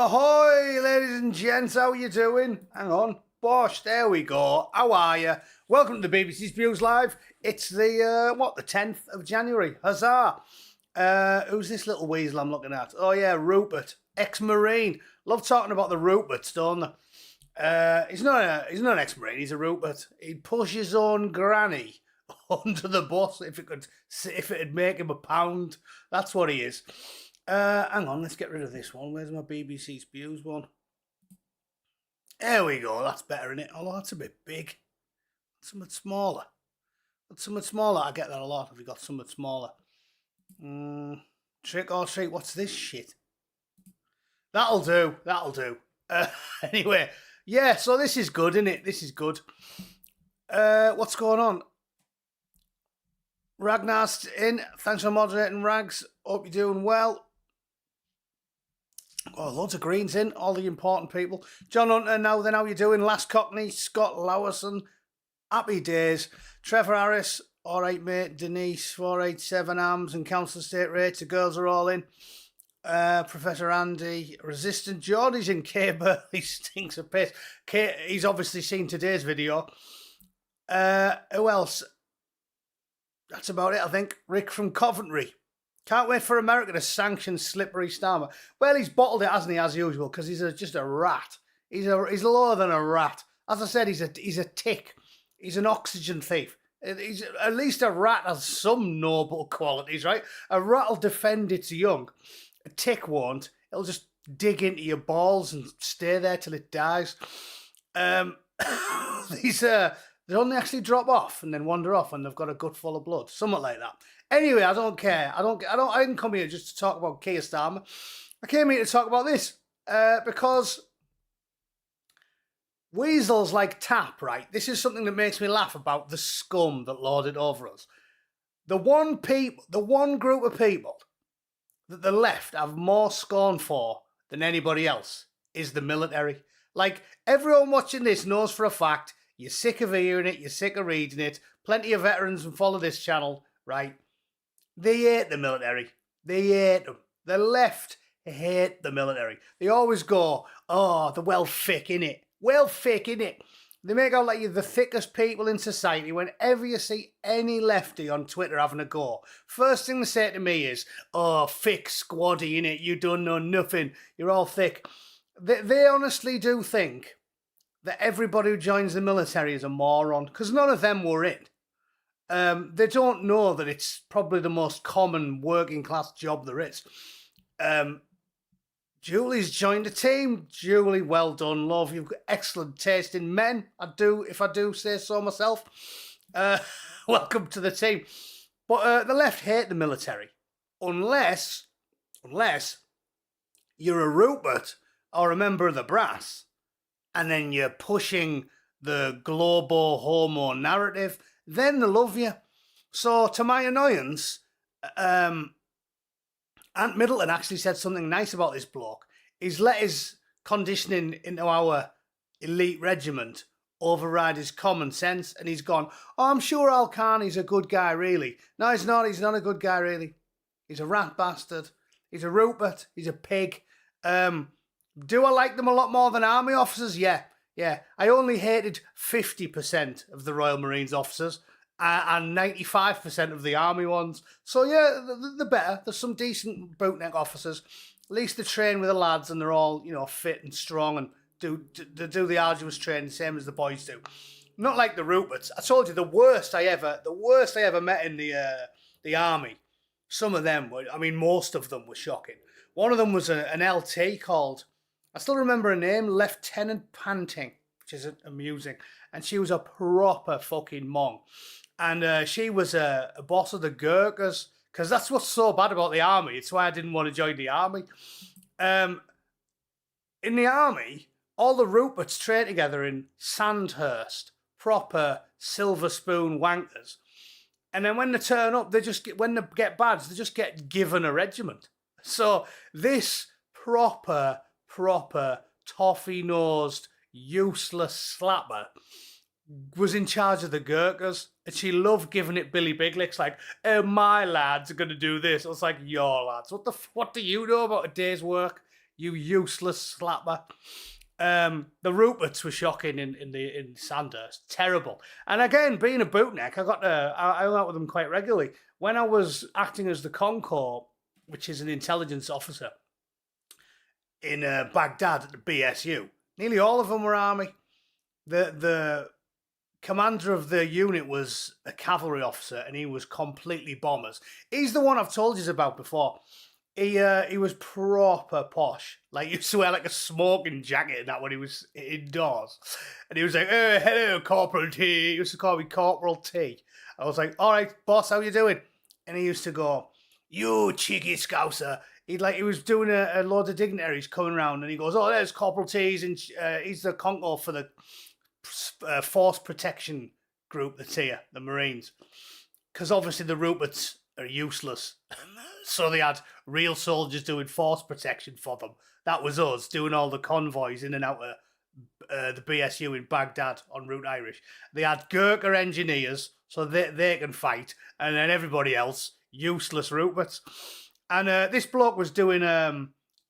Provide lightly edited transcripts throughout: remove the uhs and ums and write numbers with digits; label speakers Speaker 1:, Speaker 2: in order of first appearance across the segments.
Speaker 1: Ahoy, ladies and gents, how you doing? Hang on. Bosh, there we go. How are you? Welcome to the BBC Spews Live. It's the 10th of January. Huzzah! Who's this little weasel I'm looking at? Oh yeah, Rupert, ex-Marine. Love talking about the Ruperts, don't they? He's not an ex-Marine, he's a Rupert. He'd push his own granny under the bus if it'd make him £1. That's what he is. Hang on, let's get rid of this one. Where's my BBC Spews one? There we go, that's better, isn't it? Although that's a bit big. Something smaller. I get that a lot if you got something smaller. Trick or treat, what's this shit? That'll do. Anyway, yeah, so this is good, isn't it? This is good. What's going on? Ragnar's in. Thanks for moderating, Rags. Hope you're doing well. Oh, loads of greens in. All the important people. John Hunter, now then, how you doing? Last Cockney, Scott Lowerson. Happy days. Trevor Harris. All right, mate. Denise, 487 Arms and Council State Rates. The girls are all in. Professor Andy. Resistant Geordie's in Caber. He stinks of piss. He's obviously seen today's video. Who else? That's about it, I think. Rick from Coventry. Can't wait for America to sanction Slippery Starmer. Well, he's bottled it, hasn't he, as usual, because he's just a rat. He's lower than a rat. As I said, he's a tick. He's an oxygen thief. He's at least a rat has some noble qualities, right? A rat will defend its young. A tick won't. It'll just dig into your balls and stay there till it dies. They only actually drop off and then wander off when they've got a gut full of blood. Something like that. Anyway, I don't care. I didn't come here just to talk about Keir Starmer. I came here to talk about this because weasels like Tap, right? This is something that makes me laugh about the scum that lord it over us. The one group of people that the left have more scorn for than anybody else is the military. Like, everyone watching this knows for a fact you're sick of hearing it, you're sick of reading it. Plenty of veterans who follow this channel, right? They hate the military. They hate them. The left hate the military. They always go, oh, the well-thick, innit? Well-thick, innit? They make out like you're the thickest people in society whenever you see any lefty on Twitter having a go. First thing they say to me is, oh, thick squaddy, innit? You don't know nothing. You're all thick. They honestly do think that everybody who joins the military is a moron, because none of them were in. They don't know that it's probably the most common working class job there is. Julie's joined the team. Julie, well done, love. You've got excellent taste in men. If I do say so myself. Welcome to the team. But the left hate the military. Unless you're a Rupert or a member of the brass, and then you're pushing the globo homo narrative, then they love you. So, to my annoyance, Ant Middleton actually said something nice about this bloke. He's let his conditioning into our elite regiment override his common sense, and he's gone, oh, I'm sure Al Khan, he's a good guy, really. No, he's not. He's not a good guy, really. He's a rat bastard. He's a Rupert. He's a pig. Do I like them a lot more than army officers? Yeah. I only hated 50% of the Royal Marines officers and 95% of the army ones. So yeah, they're better. There's some decent Bootneck officers. At least they train with the lads and they're all, fit and strong and do the arduous training, same as the boys do. Not like the Ruperts. I told you the worst I ever met in the army. Some of them were, most of them were shocking. One of them was an LT called, I still remember her name, Lieutenant Panting, which is amusing. And she was a proper fucking mong. And she was a boss of the Gurkhas, because that's what's so bad about the army. It's why I didn't want to join the army. In the army, all the Ruperts train together in Sandhurst, proper silver spoon wankers. And then when they turn up, when they get badges, they just get given a regiment. So this proper toffee-nosed, useless slapper was in charge of the Gurkhas, and she loved giving it Billy Big Licks, like, oh, my lads are going to do this. I was like, your lads, what do you know about a day's work? you useless slapper. The Ruperts were shocking in Sandhurst, terrible. And again, being a bootneck, I hung out with them quite regularly. When I was acting as the Concord, which is an intelligence officer in Baghdad at the BSU, nearly all of them were army. The commander of the unit was a cavalry officer, and he was completely bombers. He's the one I've told you about before. He was proper posh. Like, he used to wear like a smoking jacket and that when he was indoors. And he was like, "Oh, hello, Corporal T." He used to call me Corporal T. I was like, "All right, boss, how you doing?" And he used to go, "You cheeky scouser." He was doing a load of dignitaries coming around, and he goes, "Oh, there's Corporal T. He's the conco for the force protection group that's here, the Marines." Because obviously the Ruperts are useless. So they had real soldiers doing force protection for them. That was us doing all the convoys in and out of the BSU in Baghdad en route Irish. They had Gurkha engineers, so they can fight, and then everybody else, useless Ruperts. And this bloke was doing,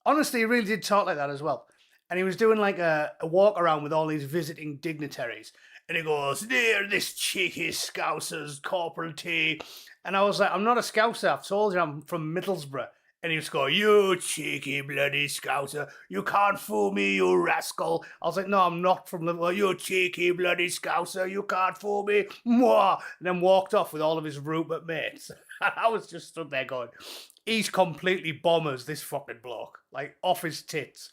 Speaker 1: honestly, he really did talk like that as well. And he was doing like a walk around with all these visiting dignitaries. And he goes, "There, this cheeky Scouser's Corporal T." And I was like, "I'm not a Scouser, I've told you I'm from Middlesbrough." And he was going, "You cheeky bloody Scouser, you can't fool me, you rascal." I was like, "No, I'm not from Liverpool. You cheeky bloody Scouser, you can't fool me." Mwah! And then walked off with all of his Rupert mates. I was just stood there going, he's completely bombers, this fucking bloke. Like, off his tits.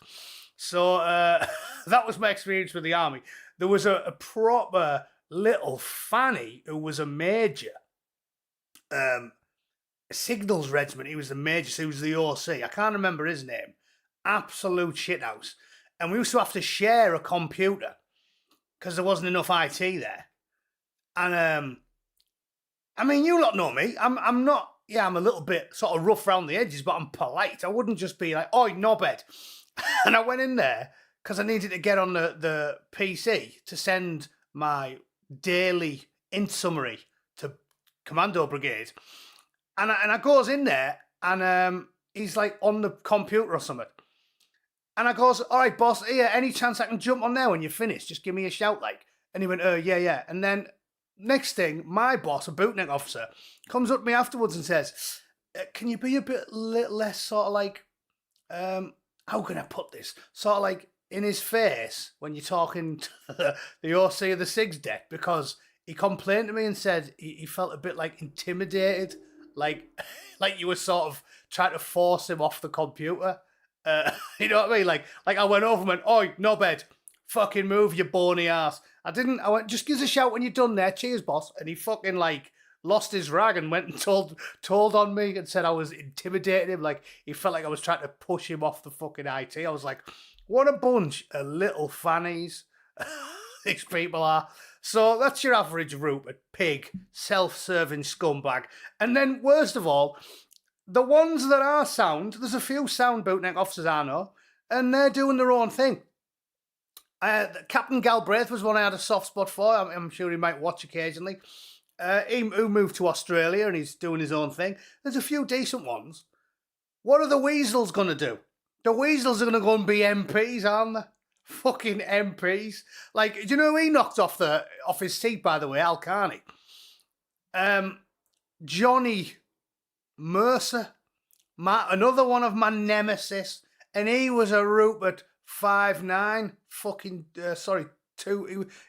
Speaker 1: So that was my experience with the army. There was a proper little fanny who was a major. Signals regiment, he was the major, so he was the OC. I can't remember his name. Absolute shithouse. And we used to have to share a computer because there wasn't enough IT there. And I mean, you lot know me. I'm not. Yeah, I'm a little bit sort of rough around the edges, but I'm polite. I wouldn't just be like, "Oi, knobhead." And I went in there because I needed to get on the PC to send my daily int summary to Commando Brigade. And I goes in there, and he's like on the computer or something. And I goes, "All right, boss, here, any chance I can jump on there when you're finished? Just give me a shout, like." And he went, yeah. And then next thing, my boss, a bootneck officer, comes up to me afterwards and says, "Can you be a bit less sort of like, how can I put this? Sort of like in his face when you're talking to the OC of the SIGs deck?" Because he complained to me and said he felt a bit like intimidated, like you were sort of trying to force him off the computer. You know what I mean? Like I went over and went, "Oi, knobhead, fucking move, you bony ass." I went, "Just give us a shout when you're done there. Cheers, boss." And he fucking like lost his rag and went and told on me and said I was intimidating him. Like, he felt like I was trying to push him off the fucking IT. I was like, what a bunch of little fannies these people are. So that's your average Rupert, pig, self-serving scumbag. And then, worst of all, the ones that are sound, there's a few sound bootneck officers I know, and they're doing their own thing. Captain Galbraith was one I had a soft spot for. I'm sure he might watch occasionally. He moved to Australia and he's doing his own thing. There's a few decent ones. What are the weasels going to do? The weasels are going to go and be MPs, aren't they? Fucking MPs. Like, do you know who he knocked off his seat, by the way? Al Carney. Johnny Mercer. Another one of my nemesis. And he was a Rupert 5'9".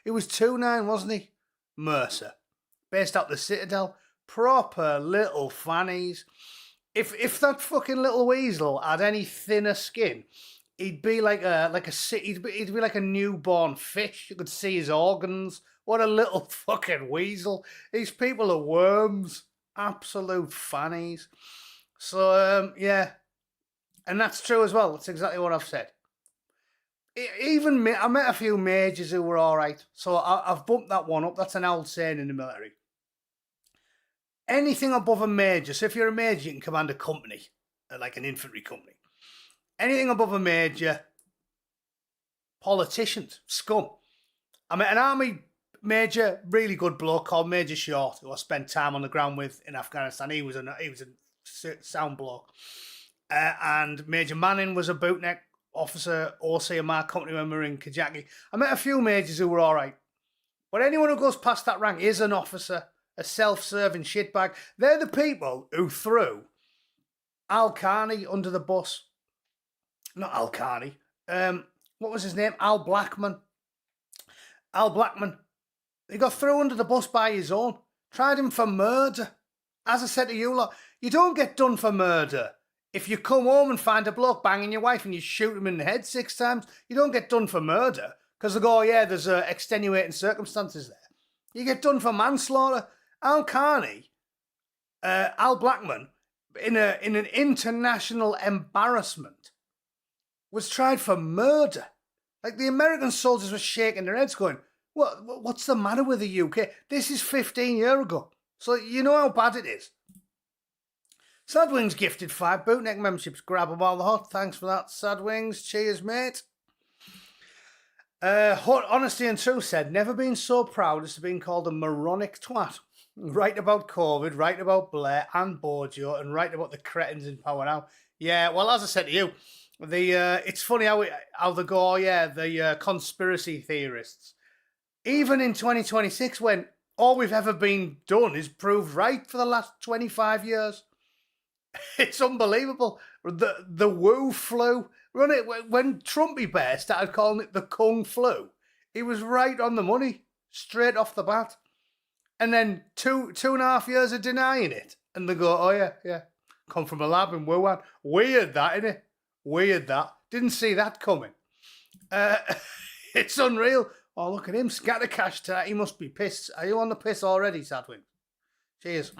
Speaker 1: He was 2'9", wasn't he? Mercer. Based out the Citadel. Proper little fannies. If that fucking little weasel had any thinner skin, he'd be like he'd be like a newborn fish. You could see his organs. What a little fucking weasel. These people are worms. Absolute fannies. So, yeah. And that's true as well. That's exactly what I've said. Even I met a few majors who were all right. So I've bumped that one up. That's an old saying in the military. Anything above a major, so if you're a major, you can command a company, like an infantry company. Anything above a major, politicians, scum. I met an army major, really good bloke called Major Short, who I spent time on the ground with in Afghanistan. He was a sound bloke. And Major Manning was a bootneck officer OC of my company when we were in Kajaki. I met a few majors who were all right. But anyone who goes past that rank is an officer, a self-serving shitbag. They're the people who threw Al Carney under the bus. Not Al Carney. What was his name? Al Blackman. Al Blackman. He got thrown under the bus by his own. Tried him for murder. As I said to you lot, you don't get done for murder. If you come home and find a bloke banging your wife and you shoot him in the head 6 times, you don't get done for murder. Because they go, oh yeah, there's extenuating circumstances there. You get done for manslaughter. Al Carney, Al Blackman, in an international embarrassment, was tried for murder. Like, the American soldiers were shaking their heads going, what's the matter with the UK? This is 15 years ago. So you know how bad it is. Sadwings gifted 5 Bootneck memberships. Grab them while they're hot. Thanks for that, Sadwings. Cheers, mate. Honesty and Truth said, never been so proud as to being called a moronic twat. Right about COVID, right about Blair and Bojo, and right about the cretins in power now. Yeah, well, as I said to you, it's funny how they go, oh yeah, the conspiracy theorists. Even in 2026, when all we've ever been done is proved right for the last 25 years. It's unbelievable. The Wu flu. When Trumpy Bear started calling it the Kung flu, he was right on the money, straight off the bat. And then two and a half years of denying it. And they go, oh yeah, come from a lab in Wuhan. Weird that, innit? Weird that. Didn't see that coming. It's unreal. Oh, look at him, scatter cash tonight. He must be pissed. Are you on the piss already, Sadwing? Cheers.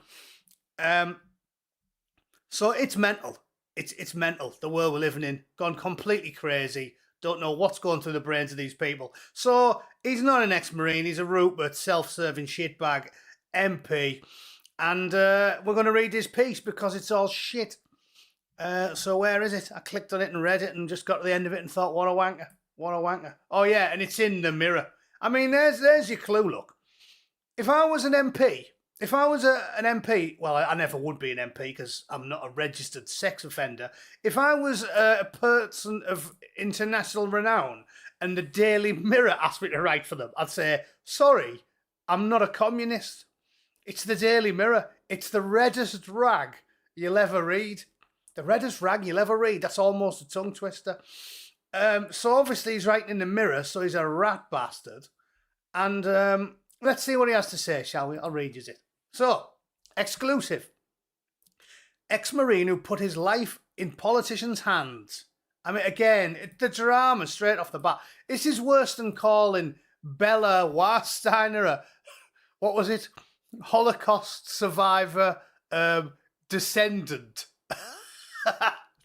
Speaker 1: So it's mental. It's mental, the world we're living in. Gone completely crazy. Don't know what's going through the brains of these people. So he's not an ex-Marine. He's a Rupert, self-serving shitbag MP. And we're going to read his piece because it's all shit. So where is it? I clicked on it and read it and just got to the end of it and thought, what a wanker. What a wanker. Oh, yeah, and it's in the Mirror. I mean, there's your clue, look. If I was an MP... If I was an MP, well, I never would be an MP because I'm not a registered sex offender. If I was a person of international renown and the Daily Mirror asked me to write for them, I'd say, sorry, I'm not a communist. It's the Daily Mirror. It's the reddest rag you'll ever read. The reddest rag you'll ever read. That's almost a tongue twister. So obviously he's writing in the Mirror, so he's a rat bastard. And let's see what he has to say, shall we? I'll read you it. So, exclusive. Ex-Marine who put his life in politicians' hands. I mean, again, the drama straight off the bat. This is worse than calling Bella Warsteiner a, what was it? Holocaust survivor descendant.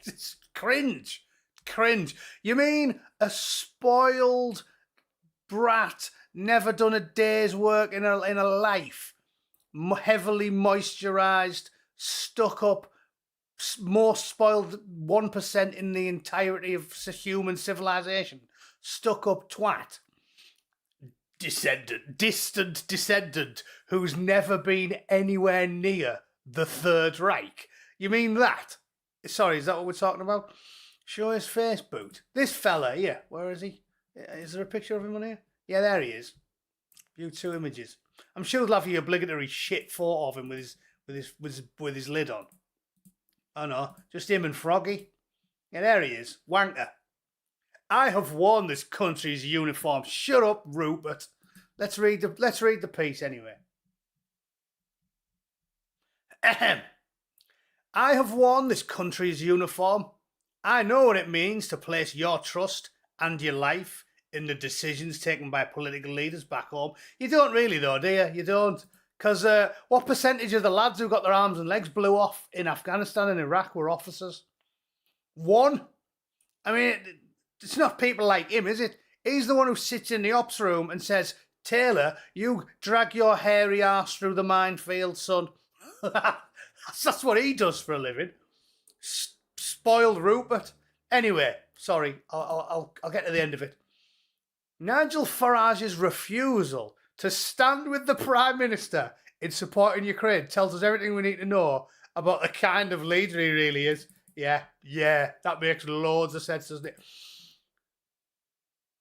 Speaker 1: It's cringe. Cringe. You mean a spoiled brat, never done a day's work in a life? Heavily moisturised, stuck up, most spoiled 1% in the entirety of human civilization. Stuck up twat. Distant descendant who's never been anywhere near the Third Reich. You mean that? Sorry, is that what we're talking about? Show his face, Boot. This fella here, where is he? Is there a picture of him on here? Yeah, there he is. View 2 images. I'm sure he'll have the obligatory shit photo of him with his lid on. Oh no, just him and Froggy. Yeah, there he is. Wanker. I have worn this country's uniform. Shut up, Rupert. Let's read the piece anyway. Ahem. I have worn this country's uniform. I know what it means to place your trust and your life in the decisions taken by political leaders back home. You don't really, though, do you? You don't. Because what percentage of the lads who got their arms and legs blew off in Afghanistan and Iraq were officers? 1? I mean, it's not people like him, is it? He's the one who sits in the ops room and says, Taylor, you drag your hairy arse through the minefield, son. That's what he does for a living. Spoiled Rupert. Anyway, sorry, I'll get to the end of it. Nigel Farage's refusal to stand with the Prime Minister in supporting Ukraine tells us everything we need to know about the kind of leader he really is. Yeah, that makes loads of sense, doesn't it?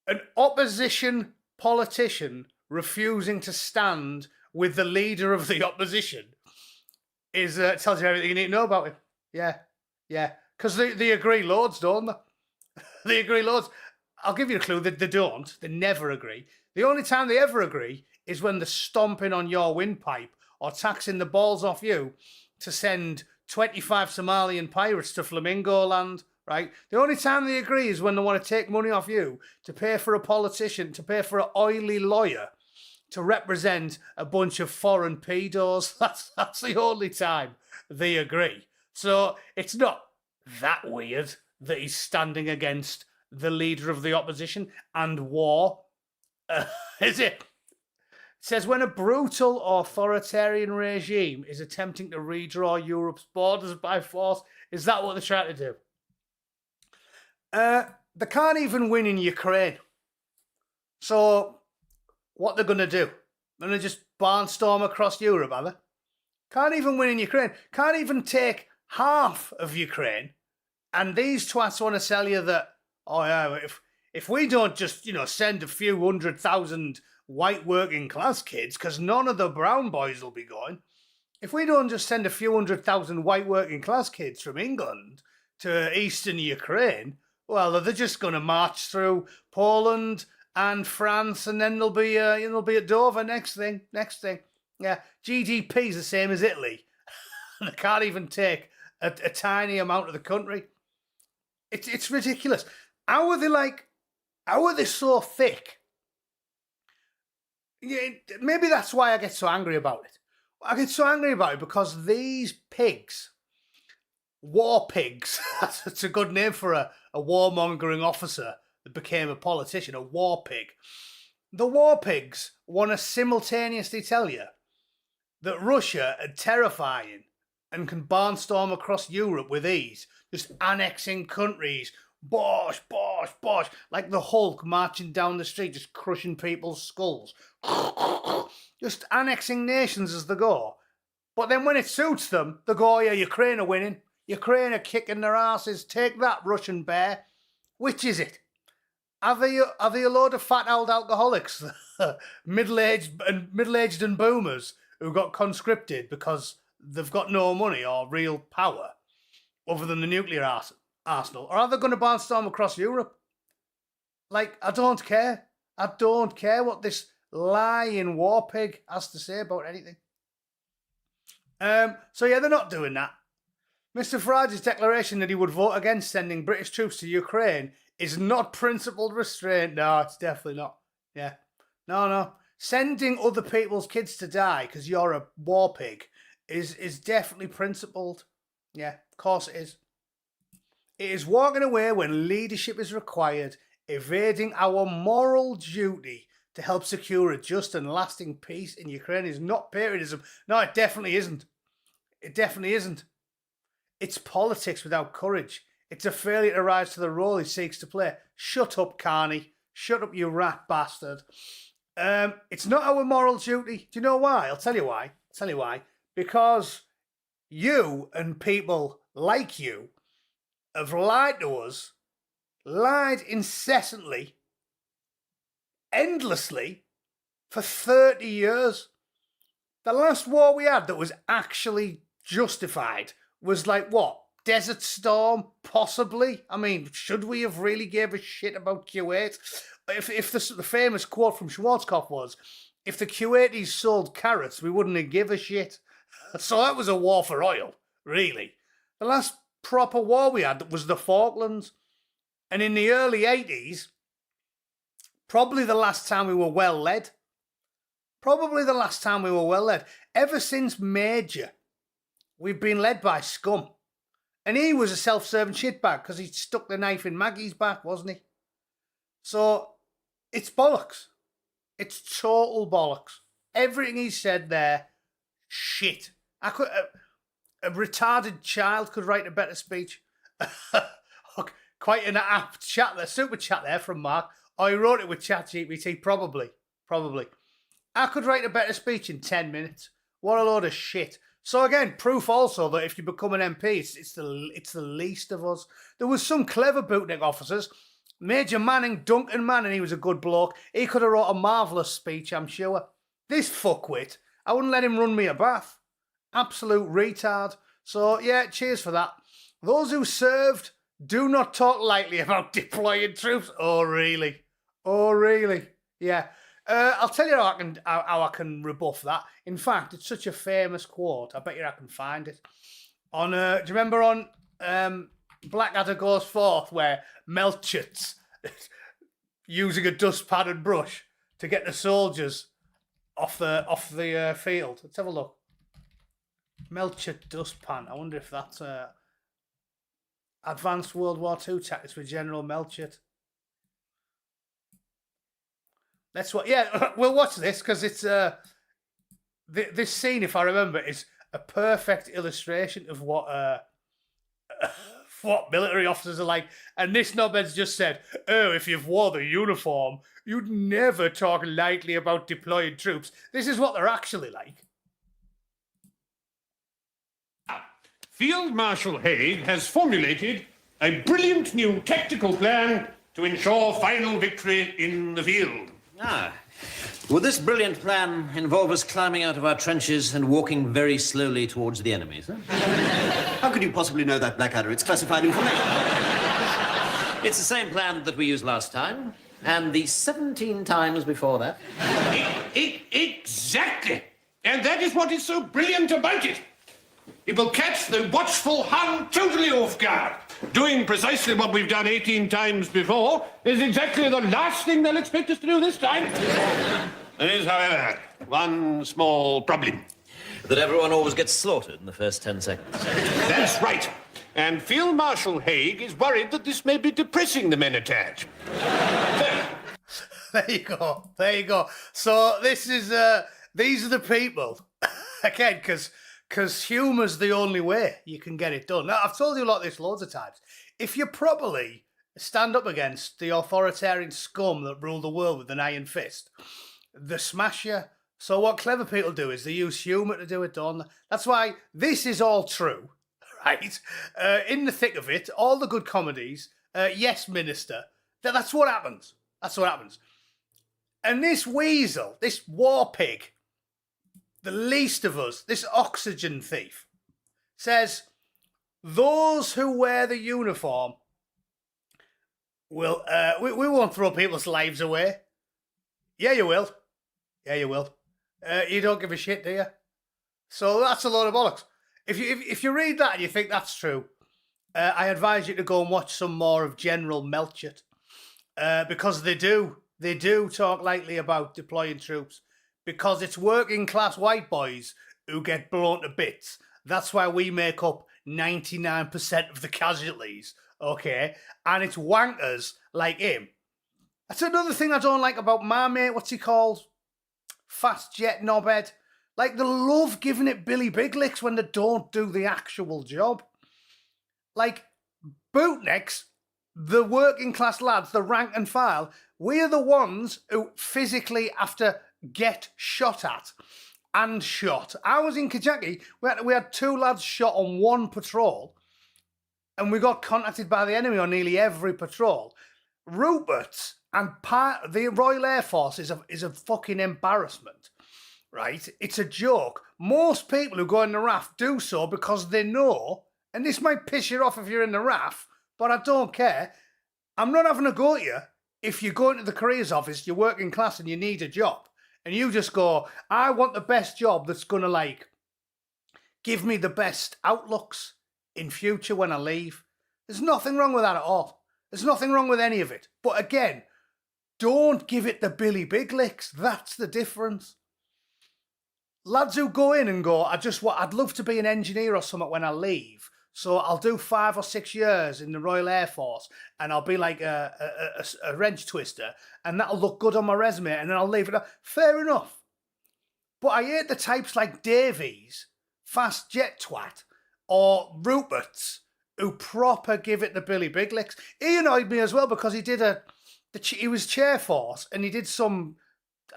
Speaker 1: An opposition politician refusing to stand with the leader of the opposition is tells you everything you need to know about him. Yeah. Because they agree loads, don't they? They agree loads. I'll give you a clue. They don't. They never agree. The only time they ever agree is when they're stomping on your windpipe or taxing the balls off you to send 25 Somalian pirates to Flamingo Land, right? The only time they agree is when they want to take money off you to pay for a politician, to pay for an oily lawyer to represent a bunch of foreign pedos. That's the only time they agree. So it's not that weird that he's standing against the leader of the opposition and war. Is it? It says, when a brutal authoritarian regime is attempting to redraw Europe's borders by force, is that what they're trying to do? They can't even win in Ukraine. So what they're going to do? They're going to just barnstorm across Europe, are they? Can't even win in Ukraine. Can't even take half of Ukraine. And these twats want to sell you that, oh yeah, if we don't just, send a few 100,000 white working class kids, because none of the brown boys will be going, if we don't just send a few 100,000 white working class kids from England to eastern Ukraine, well, they're just going to march through Poland and France, and then they'll be at Dover. Next thing. Yeah, GDP's the same as Italy. They can't even take a tiny amount of the country. It's ridiculous. How are they so thick? Yeah, maybe that's why I get so angry about it. I get so angry about it because these pigs, war pigs, that's a good name for a warmongering officer that became a politician, a war pig. The war pigs want to simultaneously tell you that Russia are terrifying and can barnstorm across Europe with ease, just annexing countries, bosh, like the Hulk marching down the street, just crushing people's skulls, just annexing nations as they go. But then when it suits them, they go, yeah, Ukraine are winning, Ukraine are kicking their asses, take that, Russian bear. Which is it? Are they a load of fat old alcoholics, middle-aged and boomers who got conscripted because they've got no money or real power other than the nuclear arsenal? Or are they going to barnstorm across Europe? Like, I don't care. I don't care what this lying war pig has to say about anything. So yeah, they're not doing that. Mr. Farage's declaration that he would vote against sending British troops to Ukraine is not principled restraint. No, it's definitely not. Yeah. No. Sending other people's kids to die because you're a war pig is definitely principled. Yeah, of course it is. It is walking away when leadership is required, evading our moral duty to help secure a just and lasting peace in Ukraine is not patriotism. No, it definitely isn't. It definitely isn't. It's politics without courage. It's a failure to rise to the role he seeks to play. Shut up, Carney. Shut up, you rat bastard. It's not our moral duty. Do you know why? I'll tell you why. Because you and people like you have lied to us, lied incessantly, endlessly, for 30 years. The last war we had that was actually justified was like, what? Desert Storm? Possibly? I mean, should we have really gave a shit about Kuwait? If the famous quote from Schwarzkopf was, if the Kuwaitis sold carrots, we wouldn't have give a shit. So that was a war for oil, really. The last proper war we had was the Falklands. And in the early 80s, probably the last time we were well led. Ever since Major, we've been led by scum. And he was a self-serving shitbag because he stuck the knife in Maggie's back, wasn't he? So, it's bollocks. It's total bollocks. Everything he said there, shit. A retarded child could write a better speech. Quite an apt chat there, super chat there from Mark. Oh, he wrote it with ChatGPT, probably. I could write a better speech in 10 minutes. What a load of shit. So again, proof also that if you become an MP, it's the least of us. There was some clever Bootneck officers Major Manning, Duncan Manning, he was a good bloke. He could have wrote a marvellous speech, I'm sure. This fuckwit, I wouldn't let him run me a bath. Absolute retard. So, yeah, cheers for that. Those who served, do not talk lightly about deploying troops. Oh, really? Oh, really? Yeah. I'll tell you how I can rebuff that. In fact, it's such a famous quote. I bet you I can find it. On do you remember on Blackadder Goes Forth where Melchit's using a dustpan and brush to get the soldiers off the field? Let's have a look. Melchit dustpan. I wonder if that's Advanced World War II tactics with General Melchit. We'll watch this because it's this scene, if I remember, is a perfect illustration of what military officers are like. And this knobhead's just said, "Oh, if you've wore the uniform, you'd never talk lightly about deploying troops." This is what they're actually like.
Speaker 2: Field Marshal Haig has formulated a brilliant new tactical plan to ensure final victory in the field.
Speaker 3: Would this brilliant plan involve us climbing out of our trenches and walking very slowly towards the enemy, sir?
Speaker 4: How could you possibly know that, Blackadder? It's classified information.
Speaker 3: It's the same plan that we used last time, and the 17 times before that.
Speaker 2: Exactly. And that is what is so brilliant about it. It will catch the watchful Hun totally off guard. Doing precisely what we've done 18 times before is exactly the last thing they'll expect us to do this time. There is, however, one small problem.
Speaker 3: That everyone always gets slaughtered in the first 10 seconds.
Speaker 2: That's right. And Field Marshal Haig is worried that this may be depressing the men attached.
Speaker 1: There you go. There you go. So this is these are the people again, because humour's the only way you can get it done. Now, I've told you a lot of this loads of times. If you properly stand up against the authoritarian scum that rule the world with an iron fist, they smash you. So what clever people do is they use humour to do it, don't they? That's why this is all true, right? In the thick of it, all the good comedies, Yes, Minister, that's what happens. That's what happens. And this weasel, this war pig, the least of us, this oxygen thief, says those who wear the uniform will, we won't throw people's lives away. Yeah, you will. Yeah, you will. You don't give a shit, do you? So that's a load of bollocks. If you read that and you think that's true, I advise you to go and watch some more of General Melchett, because they do talk lightly about deploying troops, because it's working class white boys who get blown to bits. That's why we make up 99% of the casualties, okay? And it's wankers like him. That's another thing I don't like about my mate, what's he called? Fast Jet Knobhead. Like, they love giving it Billy Big Licks when they don't do the actual job. Like, bootnecks, the working class lads, the rank and file, we're the ones who physically have to get shot at and shot. I was in Kajaki, we had 2 lads shot on one patrol, and we got contacted by the enemy on nearly every patrol. Rupert's and the Royal Air Force is a fucking embarrassment, right? It's a joke. Most people who go in the RAF do so because they know, and this might piss you off if you're in the RAF, but I don't care. I'm not having a go at you if you go into the careers office, you're working class and you need a job, and you just go, I want the best job that's going to, like, give me the best outlooks in future when I leave. There's nothing wrong with that at all. There's nothing wrong with any of it. But again, don't give it the Billy Big Licks. That's the difference. Lads who go in and go, I'd love to be an engineer or something when I leave. So I'll do 5 or 6 years in the Royal Air Force and I'll be like a wrench twister and that'll look good on my resume and then I'll leave it. Fair enough. But I hate the types like Davies, Fast Jet Twat, or Rupert's who proper give it the Billy Big Licks. He annoyed me as well because he did he was chair force and he did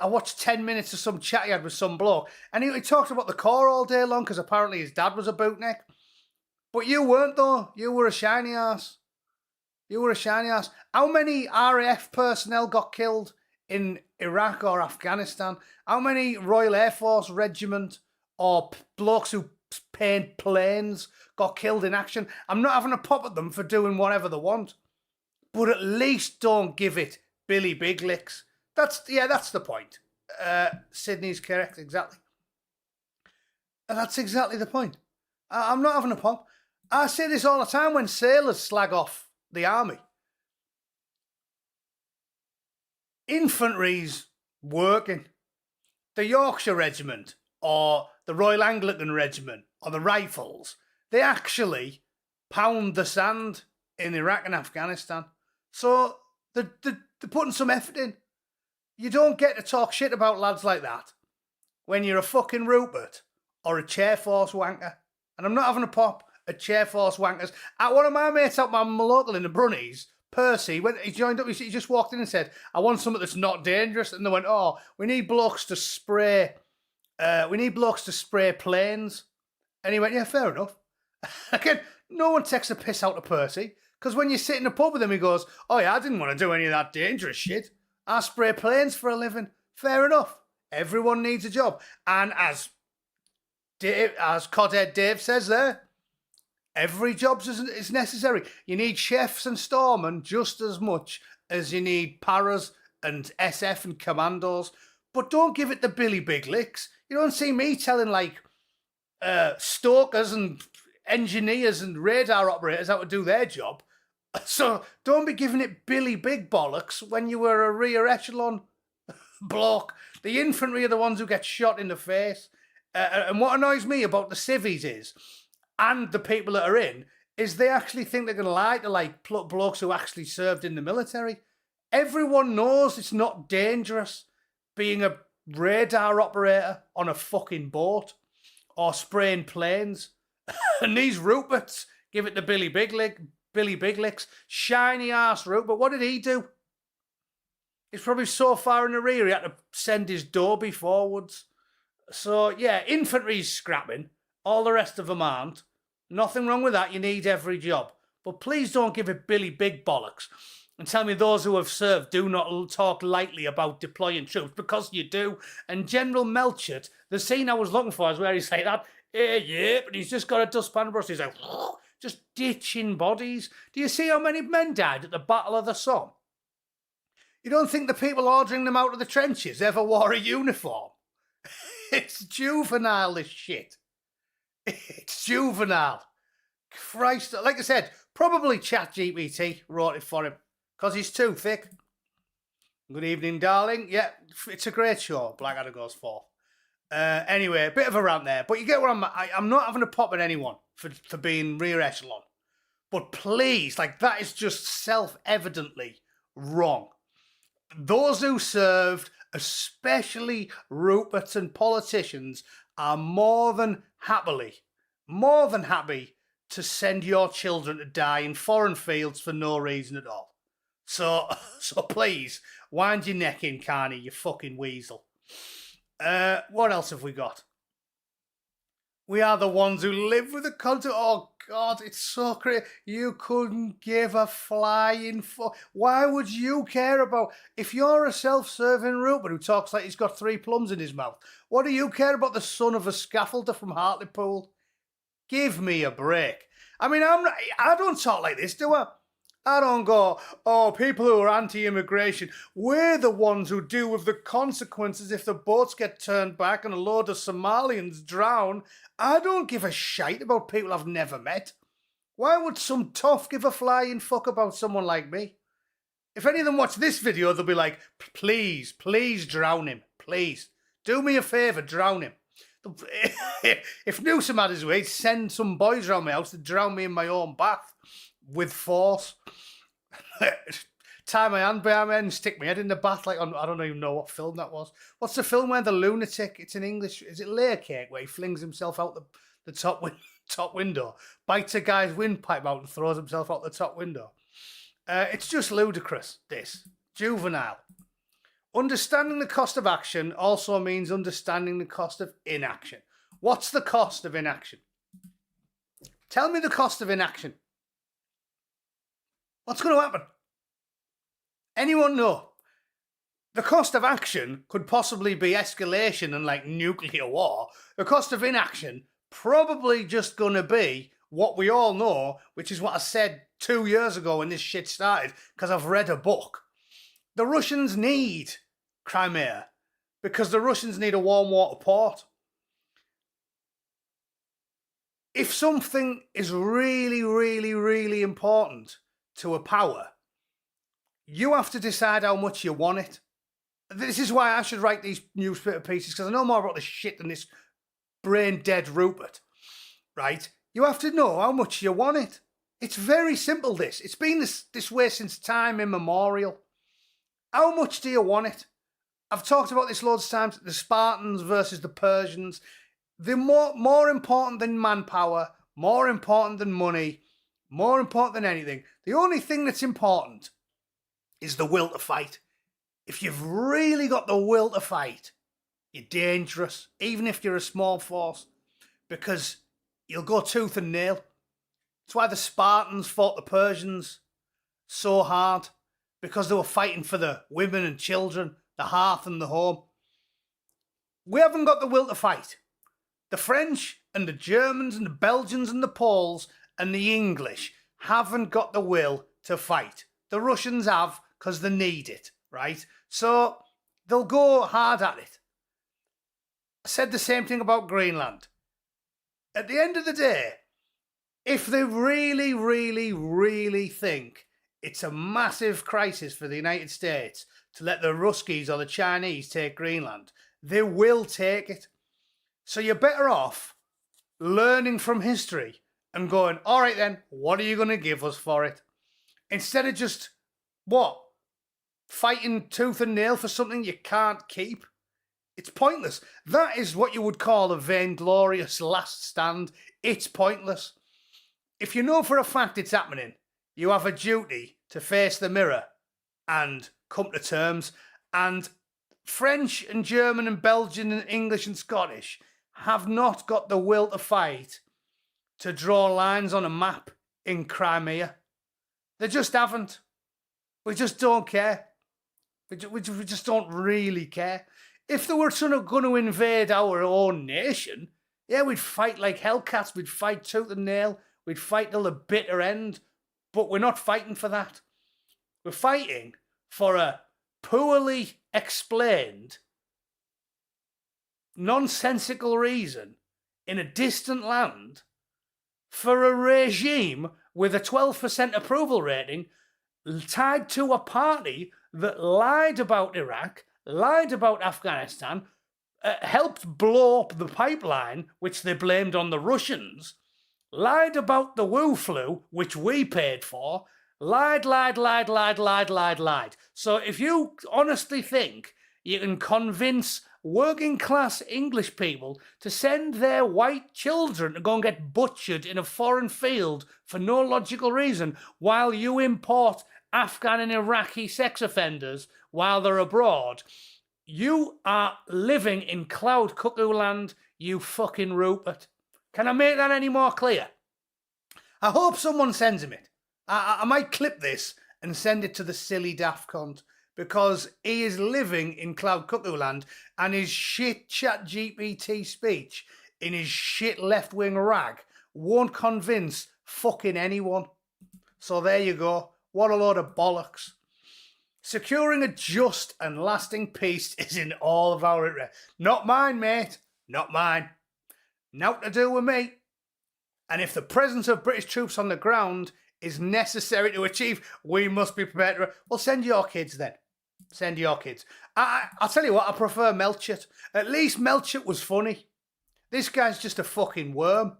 Speaker 1: I watched 10 minutes of some chat he had with some bloke and he talked about the Corps all day long because apparently his dad was a bootneck. But you weren't, though. You were a shiny ass. You were a shiny ass. How many RAF personnel got killed in Iraq or Afghanistan? How many Royal Air Force Regiment or blokes who paint planes got killed in action? I'm not having a pop at them for doing whatever they want, but at least don't give it Billy Big Licks. That's the point. Sydney's correct, exactly. That's exactly the point. I'm not having a pop. I say this all the time when sailors slag off the army. Infantry's working. The Yorkshire Regiment or the Royal Anglican Regiment or the Rifles, they actually pound the sand in Iraq and Afghanistan. So they're putting some effort in. You don't get to talk shit about lads like that when you're a fucking Rupert or a chair force wanker. And I'm not having a pop at chair force wankers. One of my mates out my local in the Brunnies, Percy, when he joined up, he just walked in and said, I want something that's not dangerous. And they went, oh, we need blokes to spray planes. And he went, yeah, fair enough. Again, no one takes a piss out of Percy, because when you sit in a pub with him, he goes, oh yeah, I didn't want to do any of that dangerous shit. I spray planes for a living. Fair enough. Everyone needs a job. And as Codhead Dave says there, every job is necessary. You need chefs and storemen just as much as you need paras and SF and commandos. But don't give it the Billy Big Licks. You don't see me telling stokers and engineers and radar operators how to do their job. So don't be giving it Billy Big Bollocks when you were a rear echelon bloke. The infantry are the ones who get shot in the face. And what annoys me about the civvies is, and the people that are in, is they actually think they're going to lie to blokes who actually served in the military. Everyone knows it's not dangerous being a radar operator on a fucking boat or spraying planes. And these Ruperts give it to Billy Big Licks, shiny ass Rupert. What did he do? He's probably so far in the rear he had to send his Dobie forwards. So yeah, infantry's scrapping. All the rest of them aren't. Nothing wrong with that. You need every job. But please don't give it Billy Big Bollocks and tell me those who have served do not talk lightly about deploying troops, because you do. And General Melchett, the scene I was looking for is where he's like that, yeah, but he's just got a dustpan brush. He's like, just ditching bodies. Do you see how many men died at the Battle of the Somme? You don't think the people ordering them out of the trenches ever wore a uniform? It's juvenile, this shit. It's juvenile. Christ, like I said, probably ChatGPT wrote it for him, because he's too thick. Good evening, darling. Yeah, it's a great show. Blackadder goes forth. Anyway, a bit of a rant there, but you get what I'm not having a pop at anyone for being rear echelon. But please, that is just self-evidently wrong. Those who served, especially Ruperts and politicians, are more than happy to send your children to die in foreign fields for no reason at all. So please, wind your neck in, Carney, you fucking weasel. What else have we got? We are the ones who live with the content. Oh, God, it's so crazy. You couldn't give a flying fuck. Why would you care about... If you're a self-serving Rupert who talks like he's got 3 plums in his mouth, what do you care about the son of a scaffolder from Hartlepool? Give me a break. I mean, I don't talk like this, do I? I don't go, oh, people who are anti-immigration, we're the ones who deal with the consequences if the boats get turned back and a load of Somalians drown. I don't give a shite about people I've never met. Why would some toff give a flying fuck about someone like me? If any of them watch this video, they'll be like, please drown him. Please. Do me a favour, drown him. If Newsom had his way, he'd send some boys around my house to drown me in my own bath. With force. Tie my hand behind my head and stick my head in the bath I don't even know what film that was. What's the film where the lunatic, it's in English, is it Layer Cake, where he flings himself out the top window, bites a guy's windpipe out and throws himself out the top window? It's just ludicrous, this. Juvenile. Understanding the cost of action also means understanding the cost of inaction. What's the cost of inaction? Tell me the cost of inaction. What's going to happen? Anyone know? The cost of action could possibly be escalation and like nuclear war. The cost of inaction probably just going to be what we all know, which is what I said 2 years ago when this shit started, because I've read a book. The Russians need Crimea because the Russians need a warm water port. If something is really, really, really important to a power, you have to decide how much you want it. This is why I should write these newspaper pieces, because I know more about this shit than this brain-dead Rupert, right? You have to know how much you want it. It's very simple, this. It's been this way since time immemorial. How much do you want it? I've talked about this loads of times. The Spartans versus the Persians. They're more important than manpower, more important than money, more important than anything. The only thing that's important is the will to fight. If you've really got the will to fight, you're dangerous, even if you're a small force, because you'll go tooth and nail. That's why the Spartans fought the Persians so hard, because they were fighting for the women and children, the hearth and the home. We haven't got the will to fight. The French and the Germans and the Belgians and the Poles and the English haven't got the will to fight. The Russians have, because they need it, right? So they'll go hard at it. I said the same thing about Greenland. At the end of the day, if they really, really, really think it's a massive crisis for the United States to let the Ruskies or the Chinese take Greenland, they will take it. So you're better off learning from history and going, all right then, what are you going to give us for it? Instead of just, what? Fighting tooth and nail for something you can't keep? It's pointless. That is what you would call a vainglorious last stand. It's pointless. If you know for a fact it's happening, you have a duty to face the mirror and come to terms. And French and German and Belgian and English and Scottish have not got the will to fight to draw lines on a map in Crimea. They just haven't. We just don't care. We just don't really care. If they were sort of going to invade our own nation, yeah, we'd fight like hellcats. We'd fight tooth and nail. We'd fight till the bitter end. But we're not fighting for that. We're fighting for a poorly explained, nonsensical reason in a distant land for a regime with a 12% approval rating tied to a party that lied about Iraq, lied about Afghanistan, helped blow up the pipeline, which they blamed on the Russians, lied about the Wu flu, which we paid for, lied. So if you honestly think you can convince working class English people to send their white children to go and get butchered in a foreign field for no logical reason while you import Afghan and Iraqi sex offenders while they're abroad, you are living in cloud cuckoo land, you fucking Rupert. Can I make that any more clear? I hope someone sends him it. I might clip this and send it to the silly daft cunt, because he is living in cloud cuckoo land and his shit chat GPT speech in his shit left-wing rag won't convince fucking anyone. So there you go. What a load of bollocks. Securing a just and lasting peace is in all of our interest. Not mine, mate. Not mine. Naught to do with me. And if the presence of British troops on the ground is necessary to achieve, we must be prepared to... Well, send your kids then. Send your kids. I'll tell you what, I prefer Melchett. At least Melchett was funny. This guy's just a fucking worm.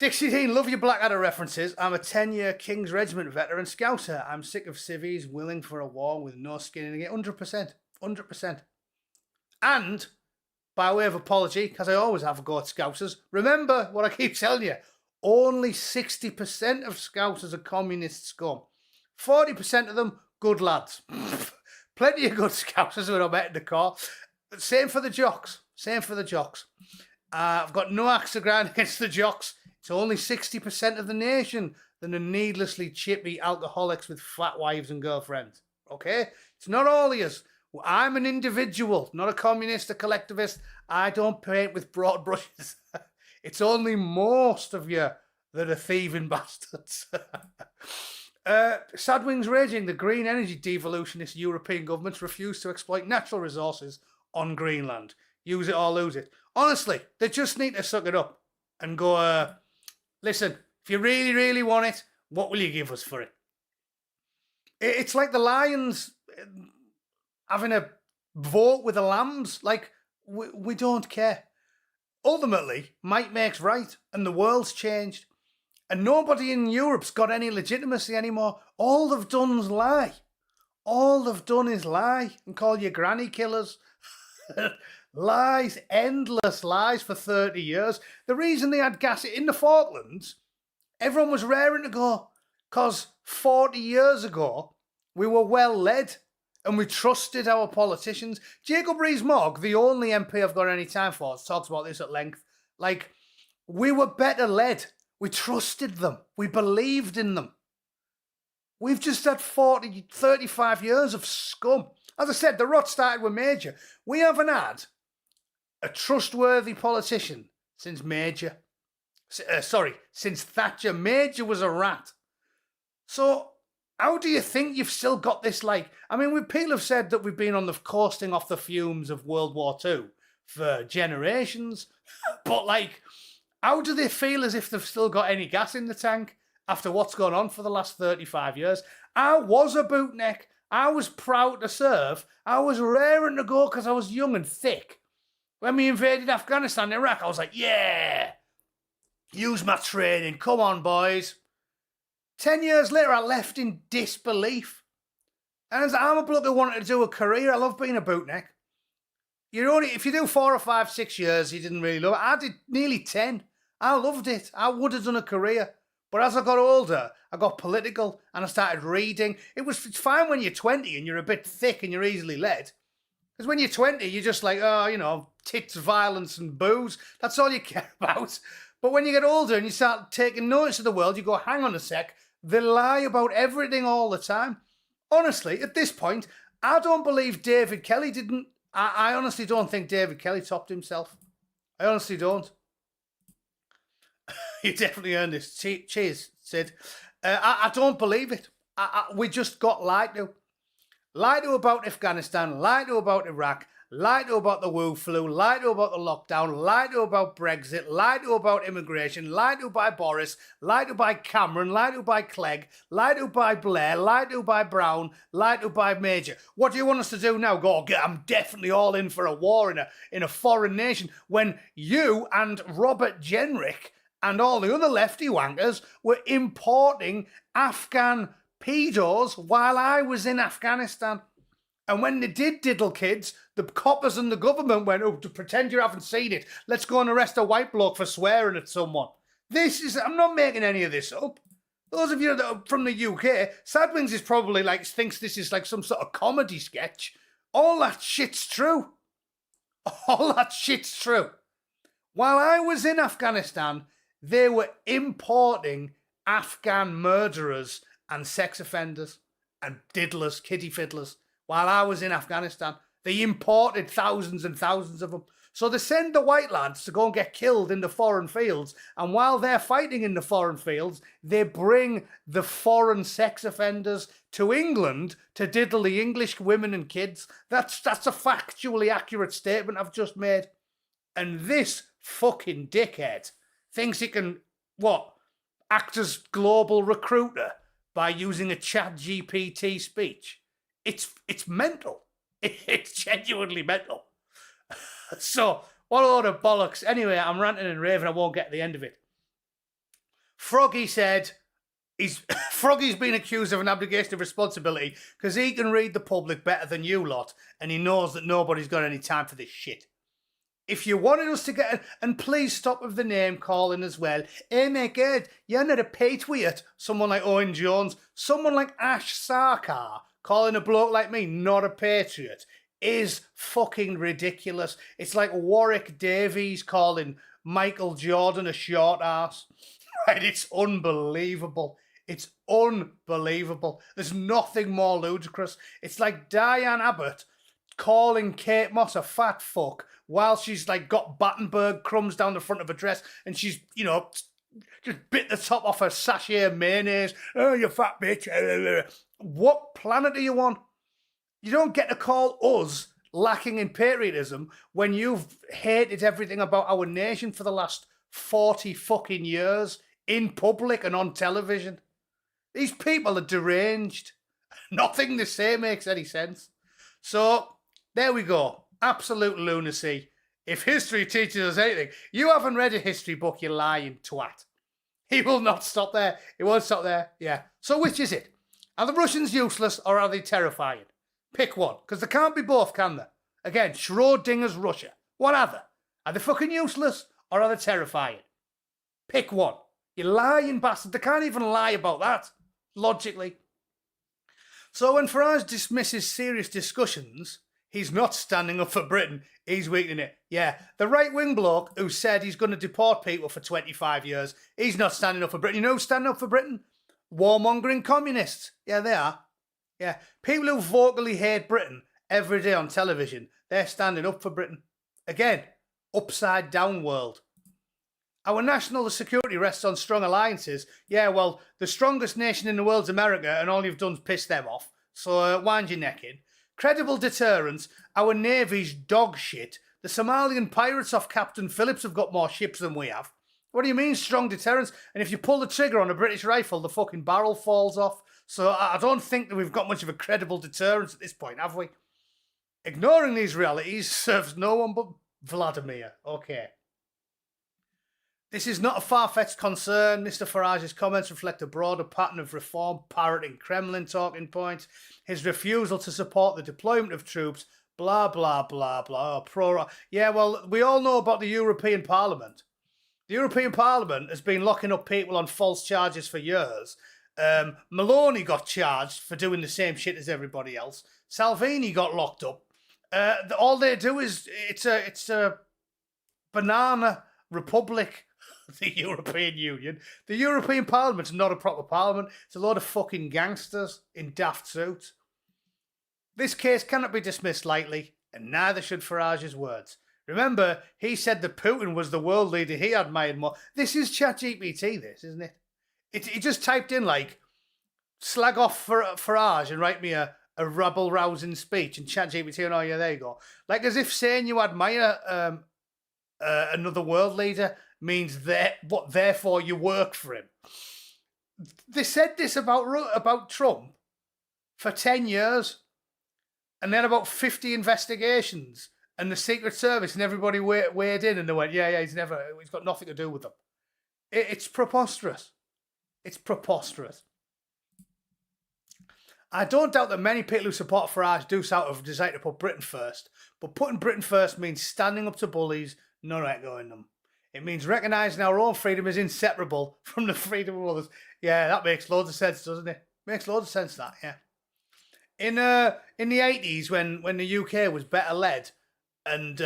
Speaker 1: Dixie Dean, love your Blackadder references. I'm a 10-year King's Regiment veteran scouter. I'm sick of civvies willing for a war with no skin in the game. 100%. 100%. And, by way of apology, because I always have a go at scouters, remember what I keep telling you. Only 60% of scouters are communist scum. 40% of them, good lads. Plenty of good scouters when I met in the car. Same for the jocks. Same for the jocks. I've got no axe to grind against the jocks. It's only 60% of the nation that are needlessly chippy alcoholics with fat wives and girlfriends. Okay? It's not all of us. I'm an individual, not a communist, a collectivist. I don't paint with broad brushes. It's only most of you that are thieving bastards. Sadwings raging. The green energy devolutionist European governments refuse to exploit natural resources on Greenland. Use it or lose it. Honestly, they just need to suck it up and go, listen, if you really, really want it, what will you give us for it? It's like the lions having a vote with the lambs. Like, we don't care. Ultimately, might makes right, and the world's changed. And nobody in Europe's got any legitimacy anymore. All they've done is lie. All they've done is lie and call you granny killers. Lies, endless lies for 30 years. The reason they had gas in the Falklands, everyone was raring to go, because 40 years ago, we were well led and we trusted our politicians. Jacob Rees-Mogg, the only MP I've got any time for, talks about this at length. Like, we were better led. We trusted them. We believed in them. We've just had 40, 35 years of scum. As I said, the rot started with Major. We haven't had a trustworthy politician since Major. Since Thatcher. Major was a rat. So, how do you think you've still got this, like... I mean, people have said that we've been on the coasting off the fumes of World War II for generations. But, like, how do they feel as if they've still got any gas in the tank after what's gone on for the last 35 years? I was a bootneck. I was proud to serve. I was raring to go because I was young and thick. When we invaded Afghanistan and Iraq, I was like, yeah, use my training. Come on, boys. 10 years later, I left in disbelief. And as I'm a bloke who wanted to do a career, I love being a bootneck. If you do 4 or 5, 6 years, you didn't really love it. I did nearly 10. I loved it. I would have done a career. But as I got older, I got political and I started reading. It's fine when you're 20 and you're a bit thick and you're easily led. Because when you're 20, you're just like, tits, violence and booze. That's all you care about. But when you get older and you start taking notice of the world, you go, hang on a sec. They lie about everything all the time. Honestly, at this point, I don't believe David Kelly didn't. I honestly don't think David Kelly topped himself. I honestly don't. You definitely earned this. Cheers, Sid. I don't believe it. We just got lied to. Lied to about Afghanistan, lied to about Iraq, lied to about the Wu flu, lied to about the lockdown, lied to about Brexit, lied to about immigration, lied to by Boris, lied to by Cameron, lied to by Clegg, lied to by Blair, lied to by Brown, lied to by Major. What do you want us to do now? Go, I'm definitely all in for a war in a foreign nation when you and Robert Jenrick and all the other lefty wankers were importing Afghan pedos while I was in Afghanistan. And when they did diddle kids, the coppers and the government went, to pretend you haven't seen it, let's go and arrest a white bloke for swearing at someone. I'm not making any of this up. Those of you that are from the UK, Sadwings is probably thinks this is like some sort of comedy sketch. All that shit's true. All that shit's true. While I was in Afghanistan, they were importing Afghan murderers and sex offenders and diddlers, kiddie fiddlers. While I was in Afghanistan, they imported thousands and thousands of them. So they send the white lads to go and get killed in the foreign fields. And while they're fighting in the foreign fields, they bring the foreign sex offenders to England to diddle the English women and kids. That's a factually accurate statement I've just made. And this fucking dickhead thinks he can, act as global recruiter by using a chat GPT speech. It's mental. It's genuinely mental. So, what a load of bollocks. Anyway, I'm ranting and raving. I won't get to the end of it. Froggy said Froggy's been accused of an abdication of responsibility because he can read the public better than you lot and he knows that nobody's got any time for this shit. If you wanted us to get... And please stop with the name calling as well. Oh my God, you're not a patriot. Someone like Owen Jones. Someone like Ash Sarkar calling a bloke like me not a patriot is fucking ridiculous. It's like Warwick Davies calling Michael Jordan a short ass. Right, it's unbelievable. It's unbelievable. There's nothing more ludicrous. It's like Diane Abbott calling Kate Moss a fat fuck while she's like got Battenberg crumbs down the front of her dress and she's, you know, just bit the top off her sachet of mayonnaise. Oh, you fat bitch. What planet are you on? You don't get to call us lacking in patriotism when you've hated everything about our nation for the last 40 fucking years in public and on television. These people are deranged. Nothing they say makes any sense. So, there we go. Absolute lunacy. If history teaches us anything, you haven't read a history book, you lying twat. He will not stop there. He won't stop there. Yeah. So which is it? Are the Russians useless or are they terrifying? Pick one, because they can't be both, can they? Again, Schrodinger's Russia. What are they? Are they fucking useless or are they terrifying? Pick one. You lying bastard. They can't even lie about that, logically. So when Farage dismisses serious discussions, he's not standing up for Britain, he's weakening it. Yeah, the right-wing bloke who said he's going to deport people for 25 years, he's not standing up for Britain. You know who's standing up for Britain? Warmongering communists. Yeah, they are. Yeah, people who vocally hate Britain every day on television, they're standing up for Britain. Again, upside down world. Our national security rests on strong alliances. Yeah, well, the strongest nation in the world's America, and all you've done is piss them off. So wind your neck in. Credible deterrence. Our navy's dog shit. The Somalian pirates off Captain Phillips have got more ships than we have. What do you mean strong deterrence? And if you pull the trigger on a British rifle, the fucking barrel falls off. So I don't think that we've got much of a credible deterrence at this point, have we? Ignoring these realities serves no one but Vladimir. Okay. This is not a far-fetched concern. Mr. Farage's comments reflect a broader pattern of reform, parroting Kremlin talking points, his refusal to support the deployment of troops, blah, blah, blah, blah, Yeah, well, we all know about the European Parliament. The European Parliament has been locking up people on false charges for years. Maloney got charged for doing the same shit as everybody else. Salvini got locked up. All they do is, it's a banana republic. The European Union. The European Parliament's not a proper parliament. It's a load of fucking gangsters in daft suits. This case cannot be dismissed lightly, and neither should Farage's words. Remember, he said that Putin was the world leader he admired more. This is ChatGPT, this, isn't it? He just typed in, like, slag off Farage and write me a rabble-rousing speech, and ChatGPT, and oh yeah, there you go. Like, as if saying you admire another world leader means therefore you work for him. They said this about Trump for 10 years, and then about 50 investigations, and the Secret Service and everybody weighed in, and they went, yeah, he's got nothing to do with them. It's preposterous. It's preposterous. I don't doubt that many people who support Farage do so out of desire to put Britain first, but putting Britain first means standing up to bullies, not echoing them. It means recognising our own freedom is inseparable from the freedom of others. Yeah, that makes loads of sense, doesn't it? Makes loads of sense, that, yeah. In the 80s, when the UK was better led and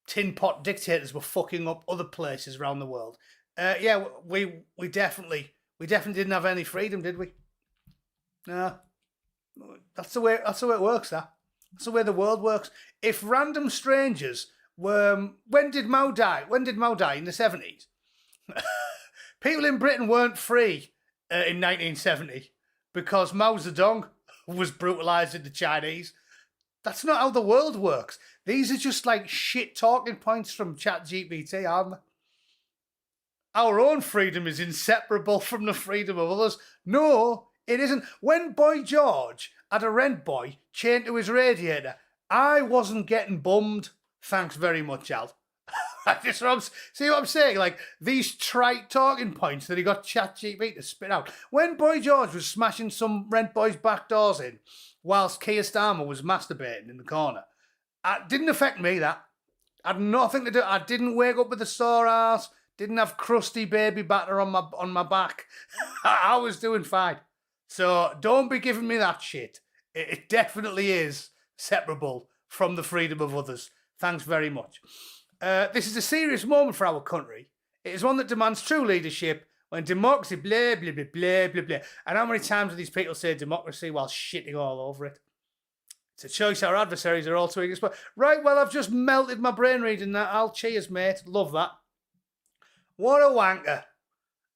Speaker 1: tin pot dictators were fucking up other places around the world, yeah, we definitely didn't have any freedom, did we? No. That's the way it works, that. That's the way the world works. If random strangers when did Mao die? When did Mao die? In the 70s? People in Britain weren't free in 1970 because Mao Zedong was brutalising the Chinese. That's not how the world works. These are just like shit talking points from ChatGPT, aren't they? Our own freedom is inseparable from the freedom of others. No, it isn't. When Boy George had a rent boy chained to his radiator, I wasn't getting bummed. Thanks very much, Al. See what I'm saying? Like, these trite talking points that he got ChatGPT to spit out. When Boy George was smashing some rent boy's back doors in, whilst Keir Starmer was masturbating in the corner, it didn't affect me, that. I had nothing to do. I didn't wake up with a sore ass, didn't have crusty baby batter on my back. I was doing fine. So don't be giving me that shit. It definitely is separable from the freedom of others. Thanks very much. This is a serious moment for our country. It is one that demands true leadership when democracy, blah, blah, blah, blah, blah, blah. And how many times do these people say democracy while shitting all over it? It's a choice our adversaries are all too eager to explore. Right, well, I've just melted my brain reading that. I'll cheers, mate. Love that. What a wanker.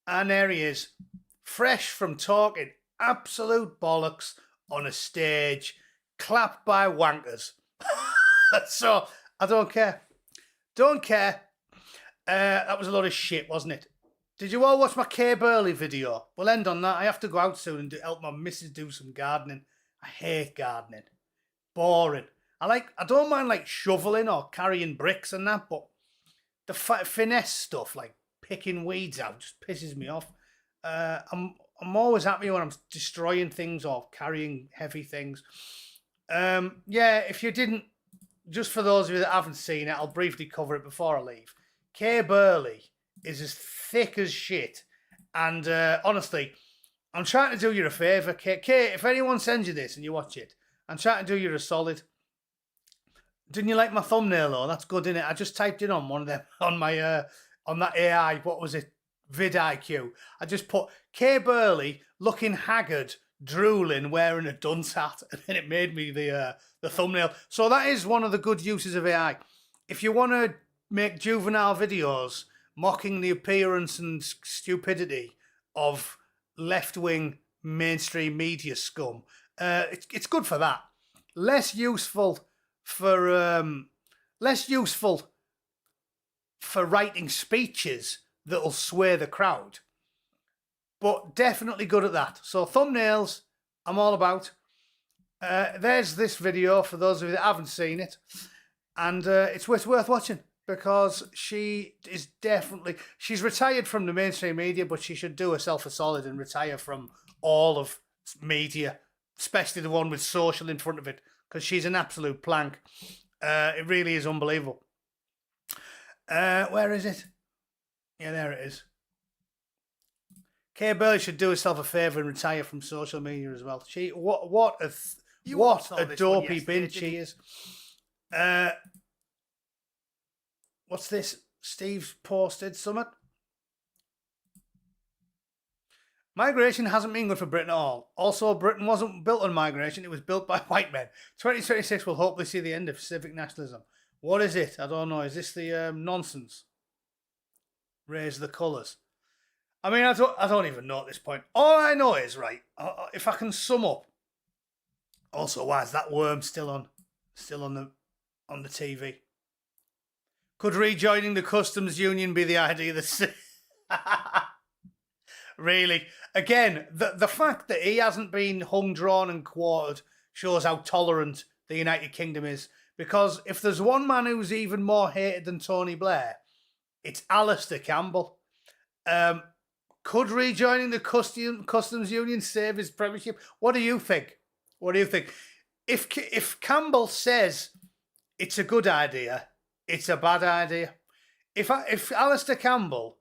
Speaker 1: And there he is. Fresh from talking absolute bollocks on a stage, clapped by wankers. So, I don't care. Don't care. That was a lot of shit, wasn't it? Did you all watch my Kay Burley video? We'll end on that. I have to go out soon and help my missus do some gardening. I hate gardening. Boring. I don't mind like shoveling or carrying bricks and that, but the finesse stuff, like picking weeds out, just pisses me off. I'm always happy when I'm destroying things or carrying heavy things. Yeah, if you didn't, just for those of you that haven't seen it, I'll briefly cover it before I leave. Kay Burley is as thick as shit. And honestly, I'm trying to do you a favour, Kay. Kay, if anyone sends you this and you watch it, I'm trying to do you a solid. Didn't you like my thumbnail though? That's good, innit? I just typed in on one of them on my on that AI, what was it? VidIQ. I just put Kay Burley looking haggard, drooling, wearing a dunce hat, and then it made me the thumbnail. So that is one of the good uses of AI. If you want to make juvenile videos mocking the appearance and stupidity of left-wing mainstream media scum, it's good for that. Less useful for writing speeches that'll sway the crowd, but definitely good at that. So thumbnails, I'm all about. There's this video for those of you that haven't seen it, and it's worth watching because she's retired from the mainstream media, but she should do herself a solid and retire from all of media, especially the one with social in front of it, because she's an absolute plank. It really is unbelievable. Where is it? Yeah, there it is. Kay Burley should do herself a favour and retire from social media as well. What a dopey bin she is. What's this? Steve's posted something. Migration hasn't been good for Britain at all. Also, Britain wasn't built on migration, it was built by white men. 2026 will hopefully see the end of civic nationalism. What is it? I don't know. Is this the nonsense? Raise the colours. I mean, I don't even know at this point. All I know is, right, if I can sum up. Also, why is that worm still on the TV? Could rejoining the customs union be the idea that... Really? Again, the fact that he hasn't been hung, drawn and quartered shows how tolerant the United Kingdom is. Because if there's one man who's even more hated than Tony Blair, it's Alistair Campbell. Could rejoining the customs union save his premiership? What do you think? What do you think? If Campbell says it's a good idea, it's a bad idea. If Alistair Campbell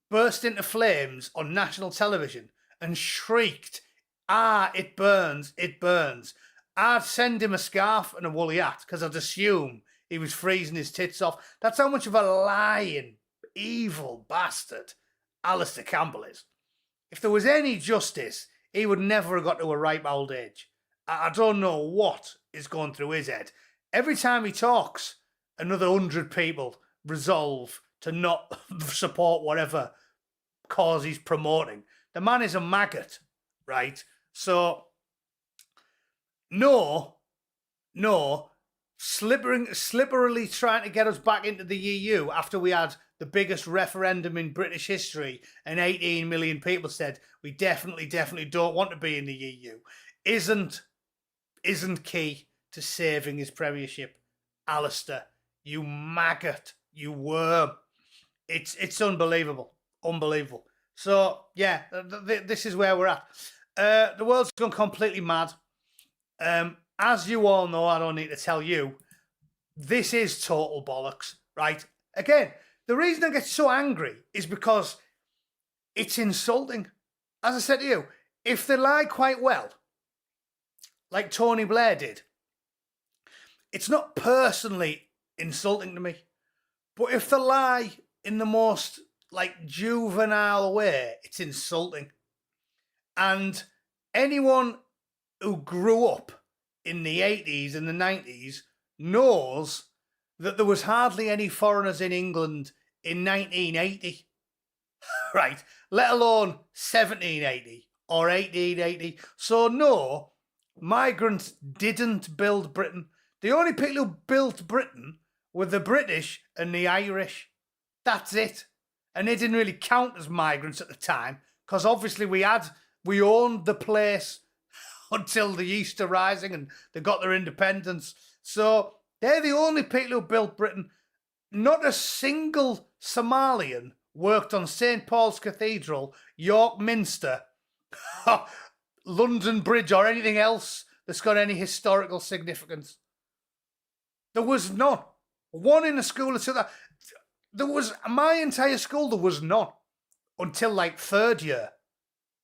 Speaker 1: burst into flames on national television and shrieked, it burns, it burns, I'd send him a scarf and a woolly hat because I'd assume he was freezing his tits off. That's how much of a lying, evil bastard Alistair Campbell is. If there was any justice, he would never have got to a ripe old age. I don't know what is going through his head. Every time he talks, another 100 people resolve to not support whatever cause he's promoting. The man is a maggot, right? So, no, slipperily trying to get us back into the EU after we had the biggest referendum in British history and 18 million people said we definitely don't want to be in the EU isn't key to saving his premiership. Alistair, you maggot, you worm. It's unbelievable. Unbelievable. So, yeah, this is where we're at. The world's gone completely mad. As you all know, I don't need to tell you, this is total bollocks, right? Again, the reason I get so angry is because it's insulting. As I said to you, if they lie quite well, like Tony Blair did, it's not personally insulting to me, but if they lie in the most like juvenile way, it's insulting. And anyone who grew up in the 80s and the 90s knows that there was hardly any foreigners in England in 1980, right? Let alone 1780 or 1880. So no, migrants didn't build Britain. The only people who built Britain were the British and the Irish. That's it. And they didn't really count as migrants at the time, because obviously we owned the place until the Easter Rising and they got their independence. So they're the only people who built Britain. Not a single Somalian worked on St. Paul's Cathedral, York Minster, London Bridge, or anything else that's got any historical significance. There was none. One in a school or two. There was, my entire school, there was none until like third year.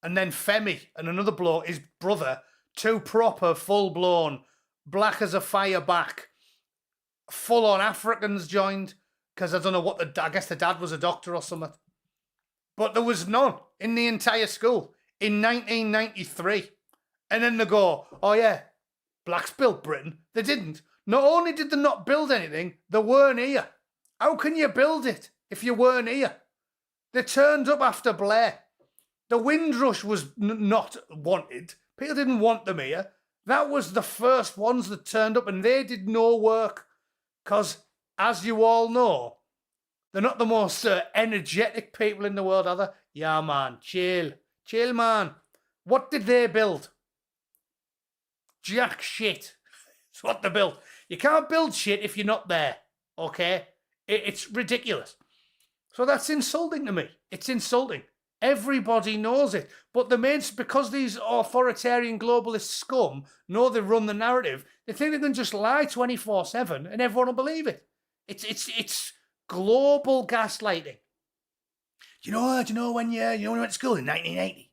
Speaker 1: And then Femi and another bloke, his brother, two proper, full-blown, black as a fire back, full-on Africans joined, because I don't know what I guess the dad was a doctor or something. But there was none in the entire school in 1993. And then they go, oh yeah, blacks built Britain. They didn't. Not only did they not build anything, they weren't here. How can you build it if you weren't here? They turned up after Blair. The Windrush was not wanted. People didn't want them here. That was the first ones that turned up, and they did no work. Because, as you all know, they're not the most energetic people in the world, are they? Yeah, man, chill. Chill, man. What did they build? Jack shit. That's what they built. You can't build shit if you're not there, okay? It's ridiculous. So that's insulting to me. It's insulting. Everybody knows it. But because these authoritarian globalist scum know they run the narrative, they think they can just lie 24/7 and everyone will believe it. It's global gaslighting. Do you know when you went to school in 1980?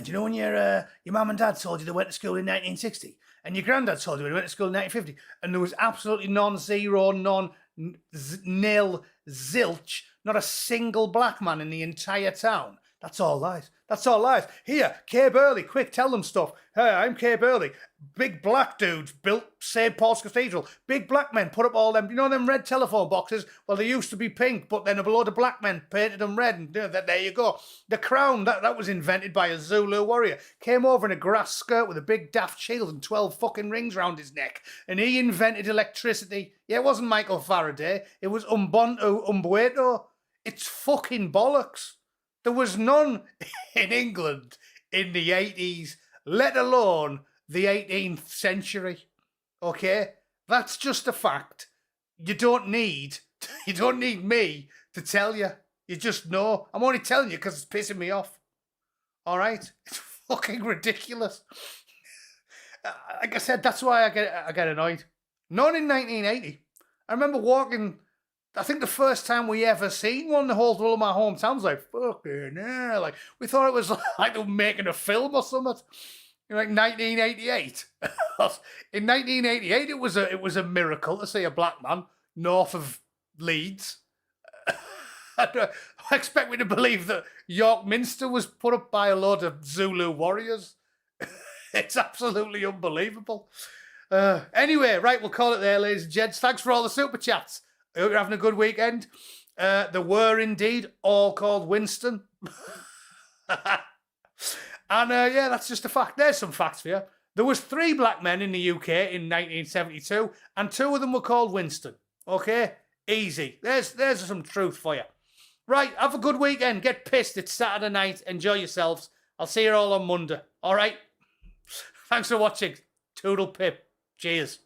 Speaker 1: Do you know when your mum and dad told you they went to school in 1960? And your granddad told you when they went to school in 1950? And there was absolutely non-zero, nil, zilch, not a single black man in the entire town. That's all lies. That's all lies. Here, Kay Burley, quick, tell them stuff. Hey, I'm Kay Burley. Big black dudes built St. Paul's Cathedral. Big black men put up all them, them red telephone boxes? Well, they used to be pink, but then a load of black men painted them red, and there you go. The crown, that was invented by a Zulu warrior. Came over in a grass skirt with a big daft shield and 12 fucking rings round his neck. And he invented electricity. Yeah, it wasn't Michael Faraday. It was Umbueto. It's fucking bollocks. There was none in England in the 80s, let alone the 18th century. Okay? That's just a fact. You don't need me to tell you. You just know. I'm only telling you because it's pissing me off. All right? It's fucking ridiculous. Like I said, that's why I get annoyed. None in 1980. I remember walking. I think the first time we ever seen one, the whole of my hometown was like, fucking hell. Like, we thought it was like they were making a film or something. In like 1988. In 1988, it was a miracle to see a black man north of Leeds. I expect me to believe that York Minster was put up by a load of Zulu warriors. It's absolutely unbelievable. Anyway, right, we'll call it there, ladies and gents. Thanks for all the super chats. I hope you're having a good weekend. There were indeed all called Winston. And yeah, that's just a fact. There's some facts for you. There was 3 black men in the UK in 1972, and 2 of them were called Winston. Okay? Easy. There's some truth for you. Right, have a good weekend. Get pissed. It's Saturday night. Enjoy yourselves. I'll see you all on Monday. All right? Thanks for watching. Toodle pip. Cheers.